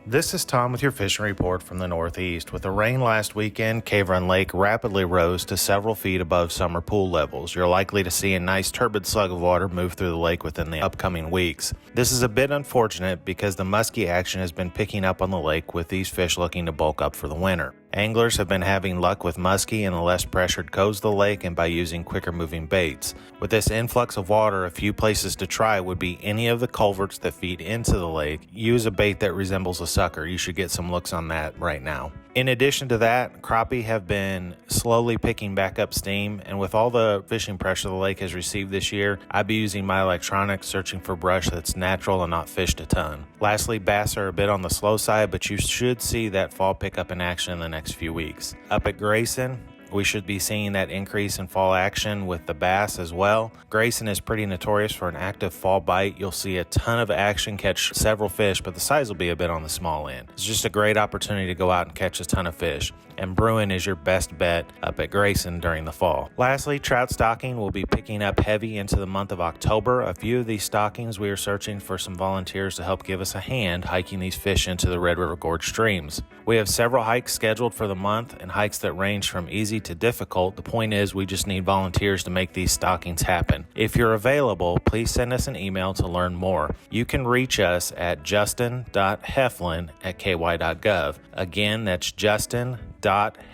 This is Tom with your fishing report from the Northeast. With the rain last weekend, Cave Run Lake rapidly rose to several feet above summer pool levels. You're likely to see a nice turbid slug of water move through the lake within the upcoming weeks. This is a bit unfortunate because the muskie action has been picking up on the lake with these fish looking to bulk up for the winter. Anglers have been having luck with muskie in the less pressured coves of the lake and by using quicker moving baits. With this influx of water, a few places to try would be any of the culverts that feed into the lake. Use a bait that resembles a sucker. You should get some looks on that right now. In addition to that, crappie have been slowly picking back up steam, and with all the fishing pressure the lake has received this year, I'd be using my electronics searching for brush that's natural and not fished a ton. Lastly, bass are a bit on the slow side, but you should see that fall pickup in action in the next few weeks. Up at Grayson, we should be seeing that increase in fall action with the bass as well. Grayson is pretty notorious for an active fall bite. You'll see a ton of action, catch several fish, but the size will be a bit on the small end. It's just a great opportunity to go out and catch a ton of fish. And Bruin is your best bet up at Grayson during the fall. Lastly, trout stocking will be picking up heavy into the month of October. A few of these stockings, we are searching for some volunteers to help give us a hand hiking these fish into the Red River Gorge streams. We have several hikes scheduled for the month and hikes that range from easy to difficult. The point is we just need volunteers to make these stockings happen. If you're available, please send us an email to learn more. You can reach us at justin.heflin@ky.gov. Again, that's justin.heflin,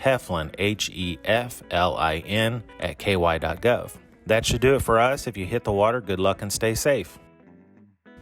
Heflin, @ky.gov. That should do it for us. If you hit the water, good luck and stay safe.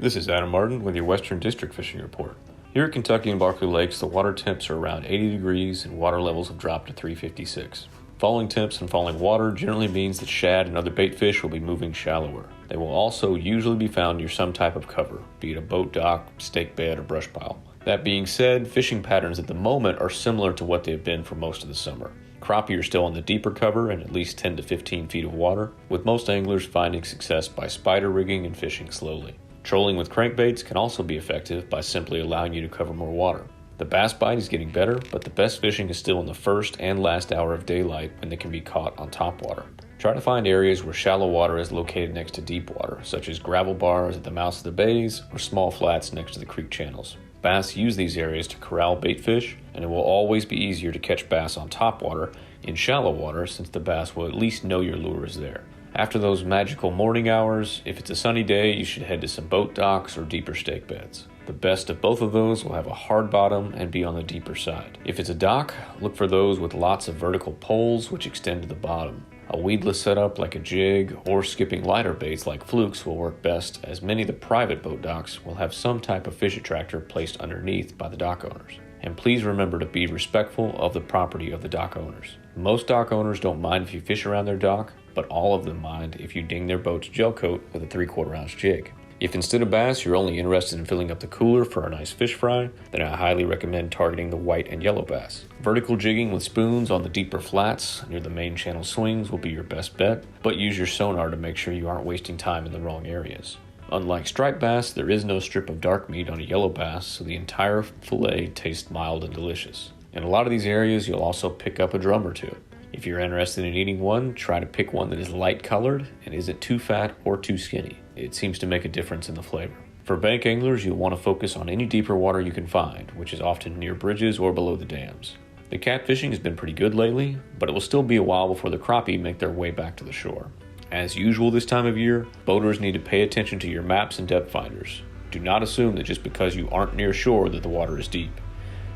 This is Adam Martin with your Western District Fishing Report. Here at Kentucky and Barkley Lakes, the water temps are around 80 degrees and water levels have dropped to 356. Falling temps and falling water generally means that shad and other bait fish will be moving shallower. They will also usually be found near some type of cover, be it a boat dock, stake bed, or brush pile. That being said, fishing patterns at the moment are similar to what they have been for most of the summer. Crappie are still on the deeper cover and at least 10 to 15 feet of water, with most anglers finding success by spider rigging and fishing slowly. Trolling with crankbaits can also be effective by simply allowing you to cover more water. The bass bite is getting better, but the best fishing is still in the first and last hour of daylight when they can be caught on top water. Try to find areas where shallow water is located next to deep water, such as gravel bars at the mouths of the bays or small flats next to the creek channels. Bass use these areas to corral bait fish, and it will always be easier to catch bass on top water in shallow water since the bass will at least know your lure is there. After those magical morning hours, if it's a sunny day, you should head to some boat docks or deeper stake beds. The best of both of those will have a hard bottom and be on the deeper side. If it's a dock, look for those with lots of vertical poles which extend to the bottom. A weedless setup like a jig or skipping lighter baits like flukes will work best, as many of the private boat docks will have some type of fish attractor placed underneath by the dock owners. And please remember to be respectful of the property of the dock owners. Most dock owners don't mind if you fish around their dock, but all of them mind if you ding their boat's gel coat with a 3/4 ounce jig. If instead of bass you're only interested in filling up the cooler for a nice fish fry, then I highly recommend targeting the white and yellow bass. Vertical jigging with spoons on the deeper flats near the main channel swings will be your best bet, but use your sonar to make sure you aren't wasting time in the wrong areas. Unlike striped bass, there is no strip of dark meat on a yellow bass, so the entire fillet tastes mild and delicious. In a lot of these areas, you'll also pick up a drum or two. If you're interested in eating one, try to pick one that is light colored and isn't too fat or too skinny. It seems to make a difference in the flavor. For bank anglers, you'll want to focus on any deeper water you can find, which is often near bridges or below the dams. The catfishing has been pretty good lately, but it will still be a while before the crappie make their way back to the shore. As usual this time of year, boaters need to pay attention to your maps and depth finders. Do not assume that just because you aren't near shore that the water is deep.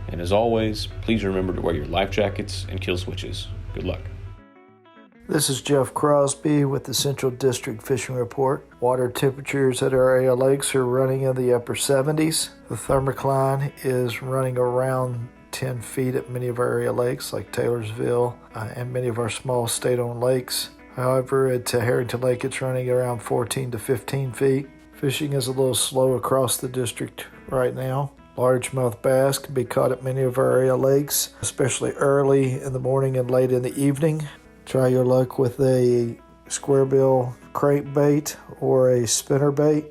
And as always, please remember to wear your life jackets and kill switches. Good luck. This is Jeff Crosby with the Central District Fishing Report. Water temperatures at our area lakes are running in the upper 70s. The thermocline is running around 10 feet at many of our area lakes like Taylorsville and many of our small state-owned lakes. However, at Harrington Lake it's running around 14 to 15 feet. Fishing is a little slow across the district right now. Largemouth bass can be caught at many of our area lakes, especially early in the morning and late in the evening. Try your luck with a squarebill crankbait or a spinnerbait.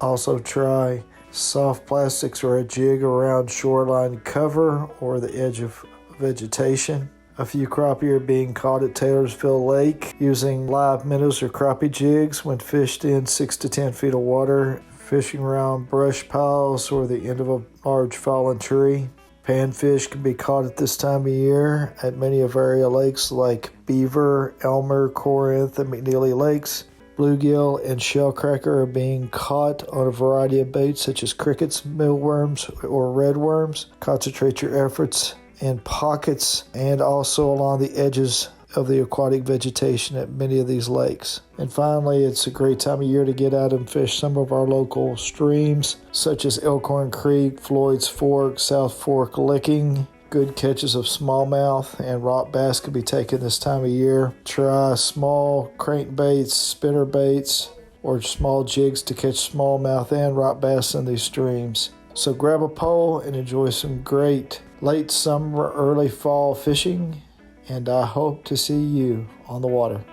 Also try soft plastics or a jig around shoreline cover or the edge of vegetation. A few crappie are being caught at Taylorsville Lake using live minnows or crappie jigs when fished in 6 to 10 feet of water, fishing around brush piles or the end of a large fallen tree. Panfish can be caught at this time of year at many of our area lakes like Beaver, Elmer, Corinth, and McNeely Lakes. Bluegill and shellcracker are being caught on a variety of baits such as crickets, mealworms, or redworms. Concentrate your efforts in pockets and also along the edges of the aquatic vegetation at many of these lakes. And finally, it's a great time of year to get out and fish some of our local streams such as Elkhorn Creek, Floyd's Fork, South Fork Licking. Good catches of smallmouth and rock bass can be taken this time of year. Try small crankbaits, spinner baits, or small jigs to catch smallmouth and rock bass in these streams. So grab a pole and enjoy some great late summer, early fall fishing, and I hope to see you on the water.